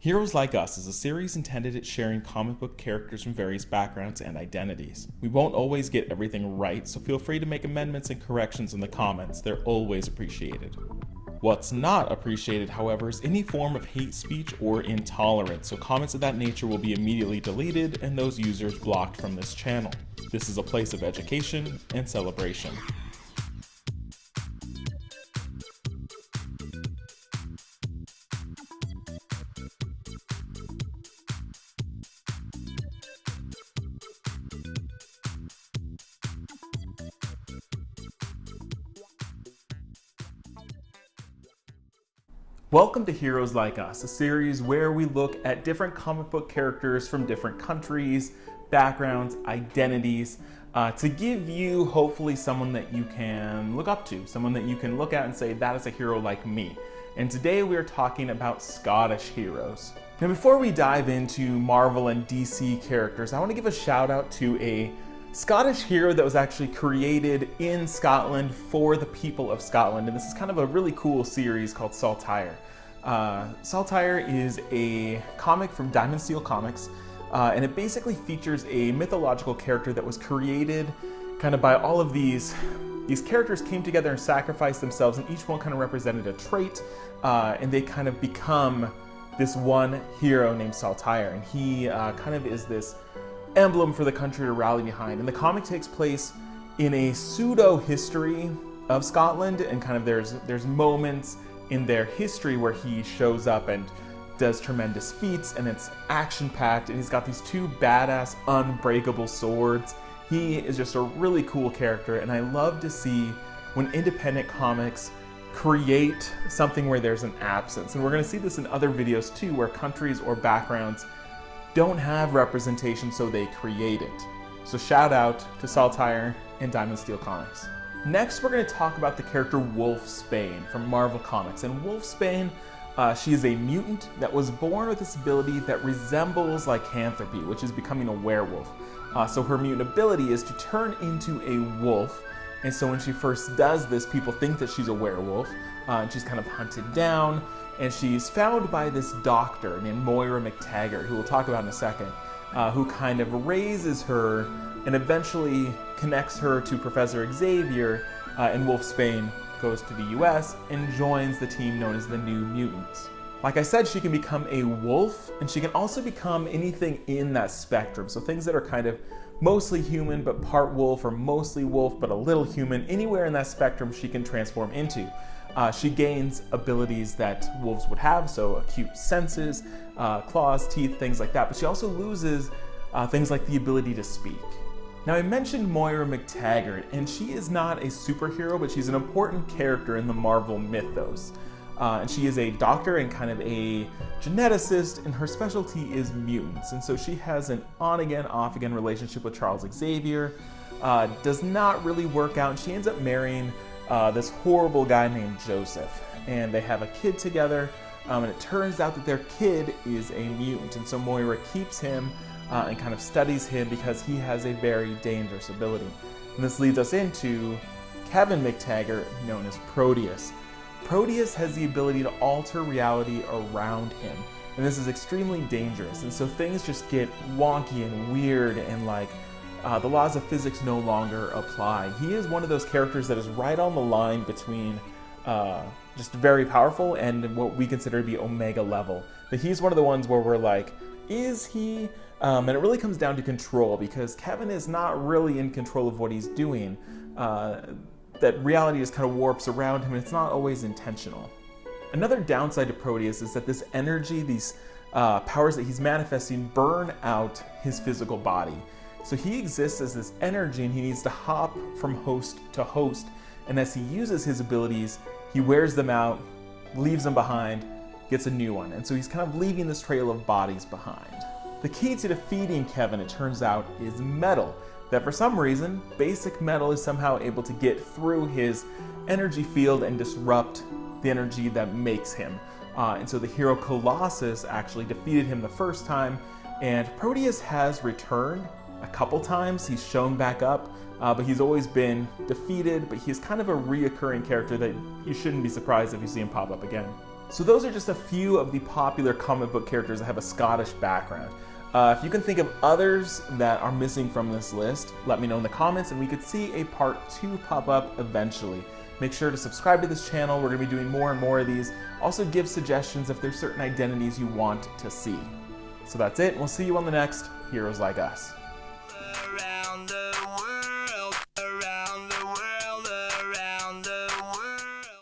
Heroes Like Us is a series intended at sharing comic book characters from various backgrounds and identities. We won't always get everything right, so feel free to make amendments and corrections in the comments. They're always appreciated. What's not appreciated, however, is any form of hate speech or intolerance, so comments of that nature will be immediately deleted and those users blocked from this channel. This is a place of education and celebration. Welcome to Heroes Like Us, a series where we look at different comic book characters from different countries, backgrounds, identities, to give you hopefully someone that you can look up to, someone that you can look at and say, that is a hero like me. And today we are talking about Scottish heroes. Now before we dive into Marvel and DC characters, I want to give a shout out to a Scottish hero that was actually created in Scotland for the people of Scotland, and this is kind of a really cool series called Saltire. Saltire is a comic from Diamondsteel Comics, and it basically features a mythological character that was created kind of by all of these characters came together and sacrificed themselves, and each one kind of represented a trait, and they kind of become this one hero named Saltire, and he kind of is this emblem for the country to rally behind. And the comic takes place in a pseudo history of Scotland, and kind of there's moments in their history where he shows up and does tremendous feats, and it's action packed, and he's got these two badass unbreakable swords. He is just a really cool character, and I love to see when independent comics create something where there's an absence. And we're going to see this in other videos too, where countries or backgrounds don't have representation, so they create it. So shout out to Saltire and Diamondsteel Comics. Next, we're going to talk about the character Wolfsbane from Marvel Comics. And Wolfsbane, she is a mutant that was born with this ability that resembles lycanthropy, which is becoming a werewolf. So her mutant ability is to turn into a wolf. And so when she first does this, people think that she's a werewolf. And she's kind of hunted down. And she's found by this doctor named Moira McTaggert, who we'll talk about in a second, who kind of raises her and eventually connects her to Professor Xavier, and Wolfsbane goes to the US and joins the team known as the New Mutants. Like I said, she can become a wolf, and she can also become anything in that spectrum. So things that are kind of mostly human but part wolf, or mostly wolf but a little human, anywhere in that spectrum she can transform into. She gains abilities that wolves would have, so acute senses, claws, teeth, things like that, but she also loses things like the ability to speak. Now I mentioned Moira McTaggert, and she is not a superhero, but she's an important character in the Marvel mythos. And she is a doctor and kind of a geneticist, and her specialty is mutants. And so she has an on-again, off-again relationship with Charles Xavier, does not really work out, and she ends up marrying this horrible guy named Joseph, and they have a kid together, and it turns out that their kid is a mutant, and so Moira keeps him and kind of studies him because he has a very dangerous ability. And this leads us into Kevin McTaggert, known as Proteus. Proteus has the ability to alter reality around him, and this is extremely dangerous, and so things just get wonky and weird, and the laws of physics no longer apply. He is one of those characters that is right on the line between just very powerful and what we consider to be Omega level. But he's one of the ones where we're like, is he? And it really comes down to control, because Kevin is not really in control of what he's doing. That reality just kind of warps around him, and it's not always intentional. Another downside to Proteus is that this energy, these powers that he's manifesting, burn out his physical body. So he exists as this energy, and he needs to hop from host to host. And as he uses his abilities, he wears them out, leaves them behind, gets a new one. And so he's kind of leaving this trail of bodies behind. The key to defeating Kevin, it turns out, is metal. That for some reason, basic metal is somehow able to get through his energy field and disrupt the energy that makes him. And so the hero Colossus actually defeated him the first time, and Proteus has returned a couple times. He's shown back up, but he's always been defeated, but he's kind of a reoccurring character that you shouldn't be surprised if you see him pop up again. So those are just a few of the popular comic book characters that have a Scottish background. If you can think of others that are missing from this list, let me know in the comments and we could see a part 2 pop up eventually. Make sure to subscribe to this channel. We're going to be doing more and more of these. Also give suggestions if there's certain identities you want to see. So that's it. We'll see you on the next Heroes Like Us.